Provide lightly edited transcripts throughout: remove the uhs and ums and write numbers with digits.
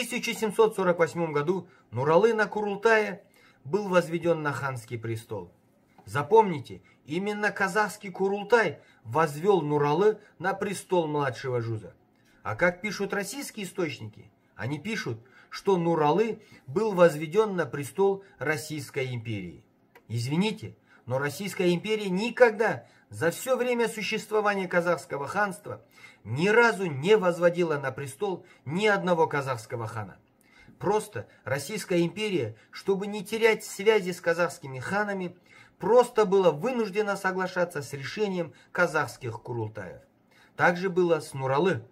1748 году Нуралы на Курултае был возведен на ханский престол. Запомните, именно казахский Курултай возвел Нуралы на престол младшего Жуза. А как пишут российские источники? Они пишут, что Нуралы был возведен на престол Российской империи. Извините, но Российская империя никогда за все время существования казахского ханства ни разу не возводила на престол ни одного казахского хана. Просто Российская империя, чтобы не терять связи с казахскими ханами, просто была вынуждена соглашаться с решением казахских Курултаев. Так же было с Нуралы.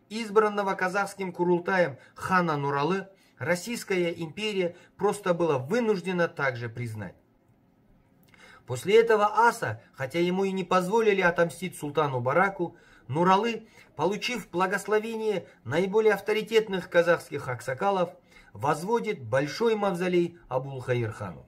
Избранного казахским Курултаем хана Нуралы Российская империя просто была вынуждена также признать. После этого аса, хотя ему и не позволили отомстить султану Бараку, Нуралы, получив благословение наиболее авторитетных казахских аксакалов, возводит большой мавзолей Абулхаир хану.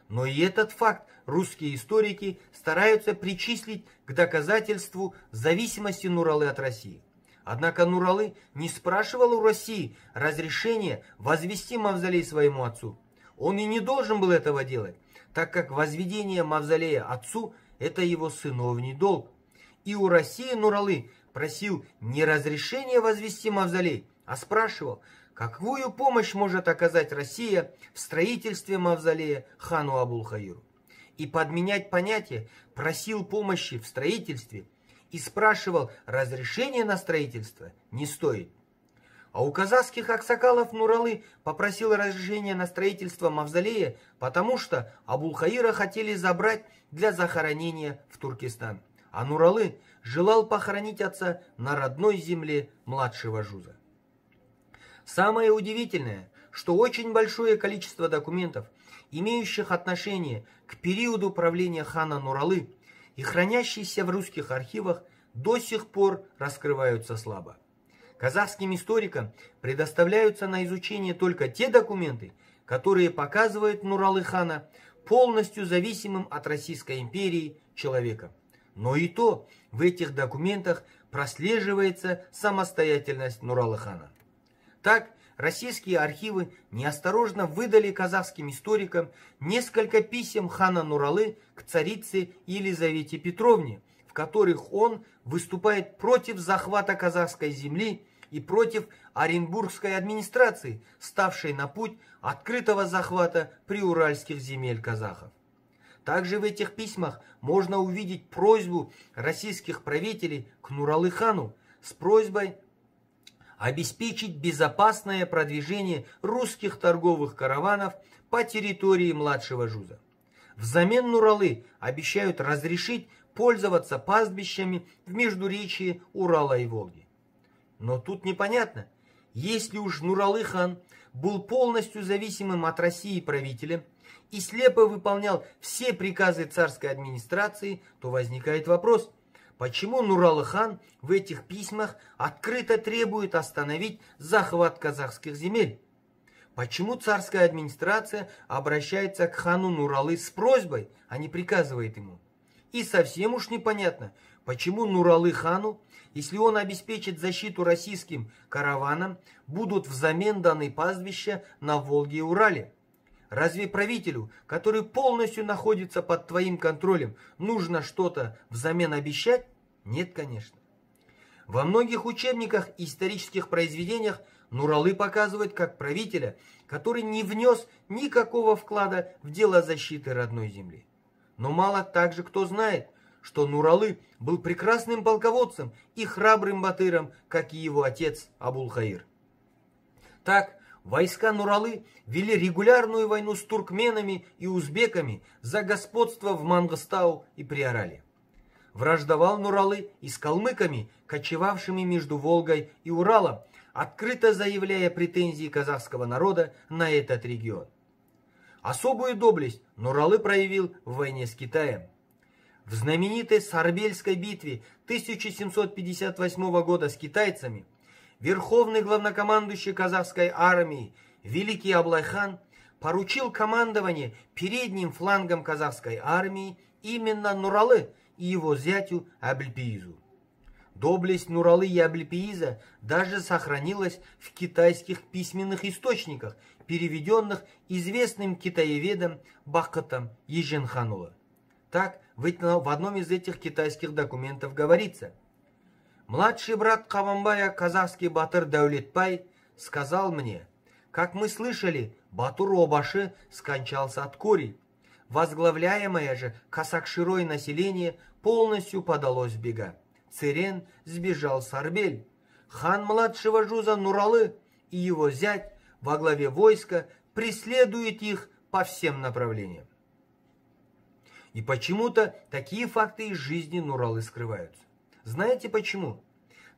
Но и этот факт русские историки стараются причислить к доказательству зависимости Нуралы от России. Однако Нуралы не спрашивал у России разрешения возвести мавзолей своему отцу. Он и не должен был этого делать, так как возведение мавзолея отцу – это его сыновний долг. И у России Нуралы просил не разрешения возвести мавзолей, а спрашивал, какую помощь может оказать Россия в строительстве мавзолея хану Абулхаиру. И подменять понятие «просил помощи в строительстве» и спрашивал разрешения на строительство не стоит. А у казахских аксакалов Нуралы попросил разрешения на строительство мавзолея, потому что Абулхаира хотели забрать для захоронения в Туркестан. А Нуралы желал похоронить отца на родной земле младшего Жуза. Самое удивительное, что очень большое количество документов, имеющих отношение к периоду правления хана Нуралы и хранящиеся в русских архивах, до сих пор раскрываются слабо. Казахским историкам предоставляются на изучение только те документы, которые показывают Нуралы хана полностью зависимым от Российской империи человеком. Но и то в этих документах прослеживается самостоятельность Нуралы хана. Так, российские архивы неосторожно выдали казахским историкам несколько писем хана Нуралы к царице Елизавете Петровне, в которых он выступает против захвата казахской земли и против Оренбургской администрации, ставшей на путь открытого захвата приуральских земель казахов. Также в этих письмах можно увидеть просьбу российских правителей к Нуралы хану с просьбой обеспечить безопасное продвижение русских торговых караванов по территории младшего Жуза. Взамен Нуралы обещают разрешить пользоваться пастбищами в междуречии Урала и Волги. Но тут непонятно, если уж Нуралы хан был полностью зависимым от России правителем и слепо выполнял все приказы царской администрации, то возникает вопрос, почему Нуралы хан в этих письмах открыто требует остановить захват казахских земель? Почему царская администрация обращается к хану Нуралы с просьбой, а не приказывает ему? И совсем уж непонятно, почему Нуралы хану, если он обеспечит защиту российским караванам, будут взамен даны пастбища на Волге и Урале. Разве правителю, который полностью находится под твоим контролем, нужно что-то взамен обещать? Нет, конечно. Во многих учебниках и исторических произведениях Нуралы показывают как правителя, который не внес никакого вклада в дело защиты родной земли. Но мало также кто знает, что Нуралы был прекрасным полководцем и храбрым батыром, как и его отец Абулхаир. Так, войска Нуралы вели регулярную войну с туркменами и узбеками за господство в Мангостау и Приорале. Враждовал Нуралы и с калмыками, кочевавшими между Волгой и Уралом, открыто заявляя претензии казахского народа на этот регион. Особую доблесть Нуралы проявил в войне с Китаем. В знаменитой Сарбельской битве 1758 года с китайцами верховный главнокомандующий казахской армии Великий Аблайхан поручил командование передним флангом казахской армии именно Нуралы и его зятю Абельпиизу. Доблесть Нуралы и Аблепииза даже сохранилась в китайских письменных источниках, переведенных известным китаеведом Бахкатом Еженханула. Так, в одном из этих китайских документов говорится: «Младший брат Кавамбая, казахский батыр Даулетбай, сказал мне: как мы слышали, Батур Обаши скончался от кори. Возглавляемое же Касакширой население полностью подалось в бега. Церен сбежал с Арбель. Хан младшего Жуза Нуралы и его зять во главе войска преследует их по всем направлениям». И почему-то такие факты из жизни Нуралы скрываются. Знаете почему?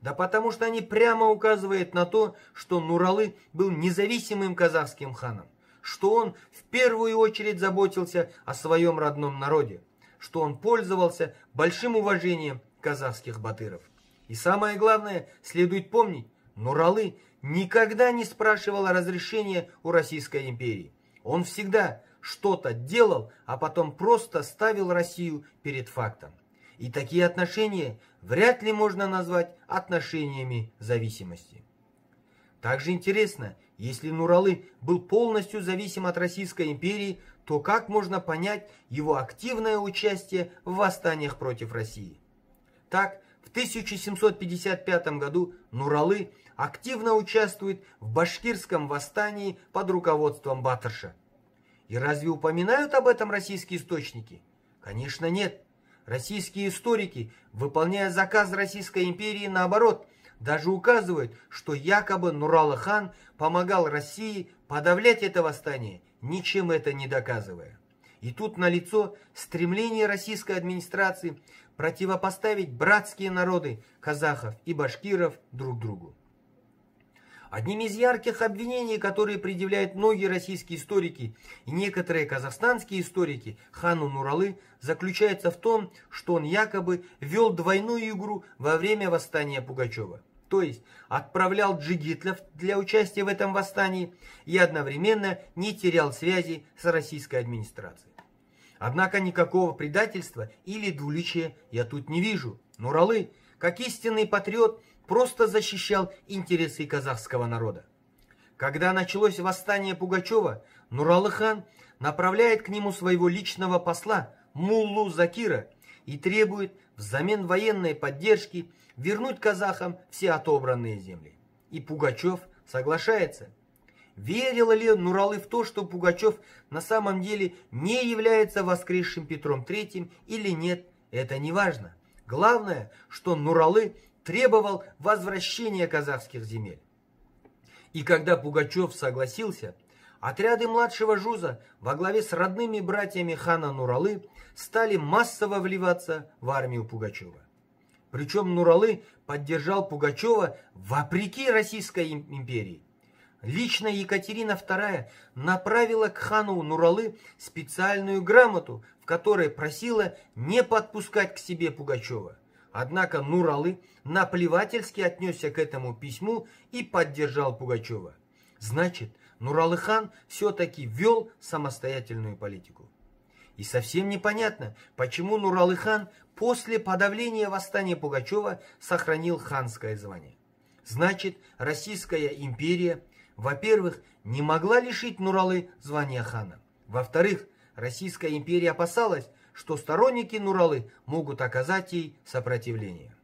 Да потому что они прямо указывают на то, что Нуралы был независимым казахским ханом, что он в первую очередь заботился о своем родном народе, что он пользовался большим уважением казахских батыров. И самое главное, следует помнить, Нуралы никогда не спрашивал разрешения у Российской империи. Он всегда что-то делал, а потом просто ставил Россию перед фактом. И такие отношения вряд ли можно назвать отношениями зависимости. Также интересно, если Нуралы был полностью зависим от Российской империи, то как можно понять его активное участие в восстаниях против России? Так, в 1755 году Нуралы активно участвует в башкирском восстании под руководством Батырша. И разве упоминают об этом российские источники? Конечно, нет. Российские историки, выполняя заказ Российской империи, наоборот, даже указывают, что якобы Нуралы хан помогал России подавлять это восстание, ничем это не доказывая. И тут налицо стремление российской администрации противопоставить братские народы казахов и башкиров друг другу. Одним из ярких обвинений, которые предъявляют многие российские историки и некоторые казахстанские историки хану Нуралы, заключается в том, что он якобы вел двойную игру во время восстания Пугачева. То есть отправлял джигитов для участия в этом восстании и одновременно не терял связи с российской администрацией. Однако никакого предательства или двуличия я тут не вижу. Нуралы, как истинный патриот, просто защищал интересы казахского народа. Когда началось восстание Пугачева, Нуралы хан направляет к нему своего личного посла Муллу Закира и требует взамен военной поддержки вернуть казахам все отобранные земли. И Пугачев соглашается. Верил ли Нуралы в то, что Пугачев на самом деле не является воскресшим Петром III или нет, это не важно. Главное, что Нуралы требовал возвращения казахских земель. И когда Пугачев согласился, отряды младшего Жуза во главе с родными братьями хана Нуралы стали массово вливаться в армию Пугачева. Причем Нуралы поддержал Пугачева вопреки Российской империи. Лично Екатерина II направила к хану Нуралы специальную грамоту, в которой просила не подпускать к себе Пугачева. Однако Нуралы наплевательски отнесся к этому письму и поддержал Пугачева. Значит, Нуралы хан все-таки вел самостоятельную политику. И совсем непонятно, почему Нуралы хан после подавления восстания Пугачева сохранил ханское звание. Значит, Российская империя, во-первых, не могла лишить Нуралы звания хана. Во-вторых, Российская империя опасалась, что сторонники Нуралы могут оказать ей сопротивление.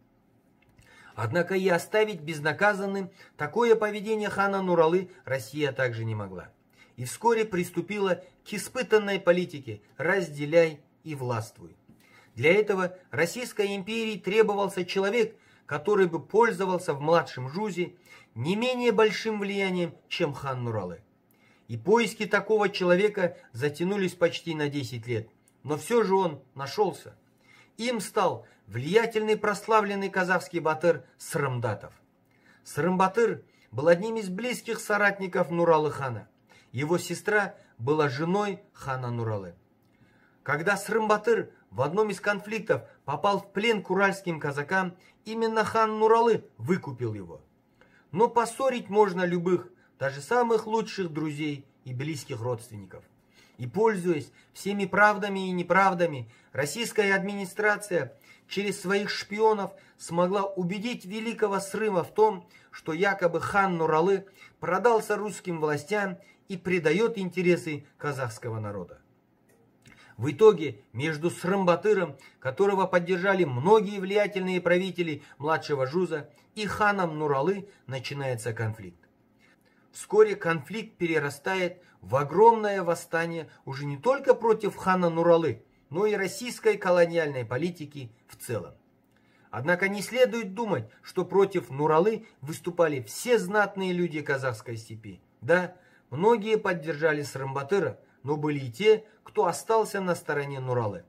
Однако и оставить безнаказанным такое поведение хана Нуралы Россия также не могла. И вскоре приступила к испытанной политике «разделяй и властвуй». Для этого Российской империи требовался человек, который бы пользовался в младшем Жузе не менее большим влиянием, чем хан Нуралы. И поиски такого человека затянулись почти на 10 лет. Но все же он нашелся. Им стал влиятельный прославленный казахский батыр Сырымдатов. Сырымбатыр был одним из близких соратников Нуралы хана. Его сестра была женой хана Нуралы. Когда Сырымбатыр в одном из конфликтов попал в плен к уральским казакам, именно хан Нуралы выкупил его. Но поссорить можно любых, даже самых лучших друзей и близких родственников. И пользуясь всеми правдами и неправдами, российская администрация через своих шпионов смогла убедить великого Срыма в том, что якобы хан Нуралы продался русским властям и предает интересы казахского народа. В итоге между Срым-Батыром, которого поддержали многие влиятельные правители младшего Жуза, и ханом Нуралы начинается конфликт. Вскоре конфликт перерастает в огромное восстание уже не только против хана Нуралы, но и российской колониальной политики в целом. Однако не следует думать, что против Нуралы выступали все знатные люди казахской степи. Да, многие поддержали Срым-Батыра, но были и те, кто остался на стороне Нуралы.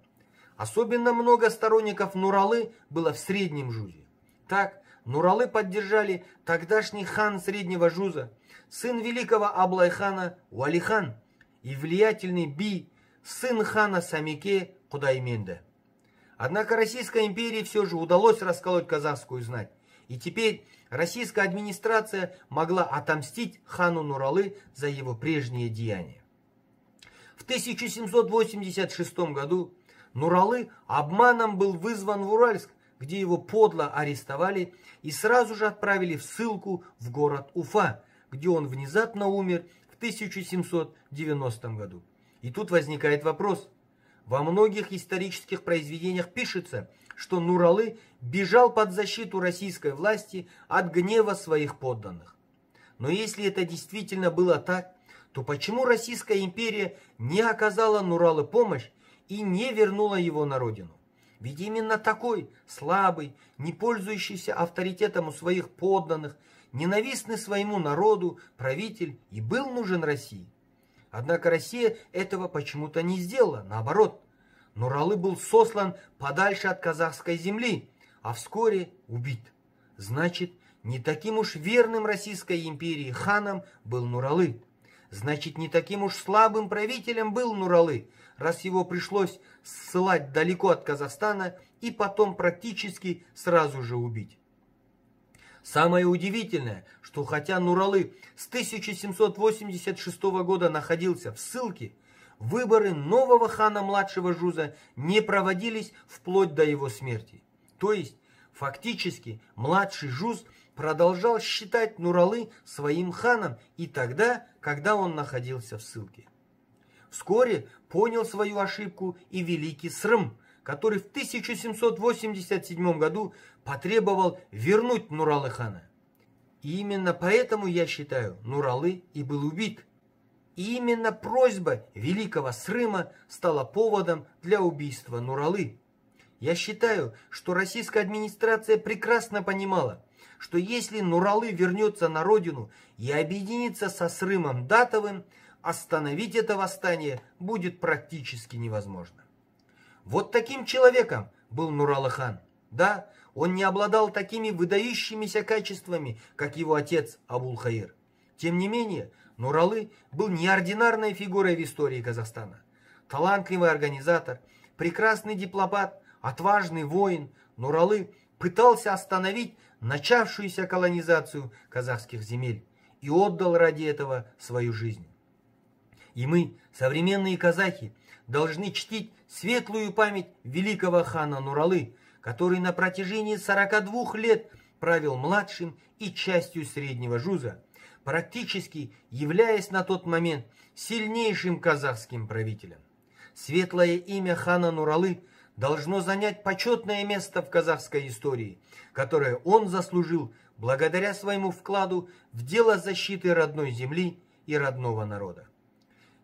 Особенно много сторонников Нуралы было в Среднем Жузе. Так, Нуралы поддержали тогдашний хан Среднего Жуза, сын великого Аблайхана Уалихан и влиятельный Би, сын хана Самике Кудайменда. Однако Российской империи все же удалось расколоть казахскую знать, и теперь российская администрация могла отомстить хану Нуралы за его прежние деяния. В 1786 году Нуралы обманом был вызван в Уральск, где его подло арестовали и сразу же отправили в ссылку в город Уфа, где он внезапно умер в 1790 году. И тут возникает вопрос. Во многих исторических произведениях пишется, что Нуралы бежал под защиту российской власти от гнева своих подданных. Но если это действительно было так, то почему Российская империя не оказала Нуралы помощь и не вернула его на родину? Ведь именно такой слабый, не пользующийся авторитетом у своих подданных, ненавистный своему народу правитель и был нужен России. Однако Россия этого почему-то не сделала, наоборот. Нуралы был сослан подальше от казахской земли, а вскоре убит. Значит, не таким уж верным Российской империи ханом был Нуралы. Значит, не таким уж слабым правителем был Нуралы, раз его пришлось ссылать далеко от Казахстана и потом практически сразу же убить. Самое удивительное, что хотя Нуралы с 1786 года находился в ссылке, выборы нового хана младшего Жуза не проводились вплоть до его смерти. То есть, фактически, младший Жуз продолжал считать Нуралы своим ханом и тогда, когда он находился в ссылке. Вскоре понял свою ошибку и великий Срым, который в 1787 году потребовал вернуть Нуралы хана. И именно поэтому, я считаю, Нуралы и был убит. И именно просьба великого Срыма стала поводом для убийства Нуралы. Я считаю, что российская администрация прекрасно понимала, что если Нуралы вернется на родину и объединится со Срымом Датовым, остановить это восстание будет практически невозможно. Вот таким человеком был Нуралы хан. Да, он не обладал такими выдающимися качествами, как его отец Абул-Хаир. Тем не менее, Нуралы был неординарной фигурой в истории Казахстана. Талантливый организатор, прекрасный дипломат, отважный воин, Нуралы пытался остановить начавшуюся колонизацию казахских земель и отдал ради этого свою жизнь. И мы, современные казахи, должны чтить светлую память великого хана Нуралы, который на протяжении 42 лет правил младшим и частью Среднего Жуза, практически являясь на тот момент сильнейшим казахским правителем. Светлое имя хана Нуралы должно занять почетное место в казахской истории, которое он заслужил благодаря своему вкладу в дело защиты родной земли и родного народа.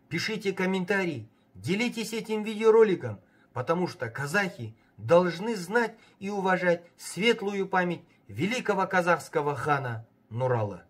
Пишите комментарии, делитесь этим видеороликом, потому что казахи должны знать и уважать светлую память великого казахского хана Нуралы.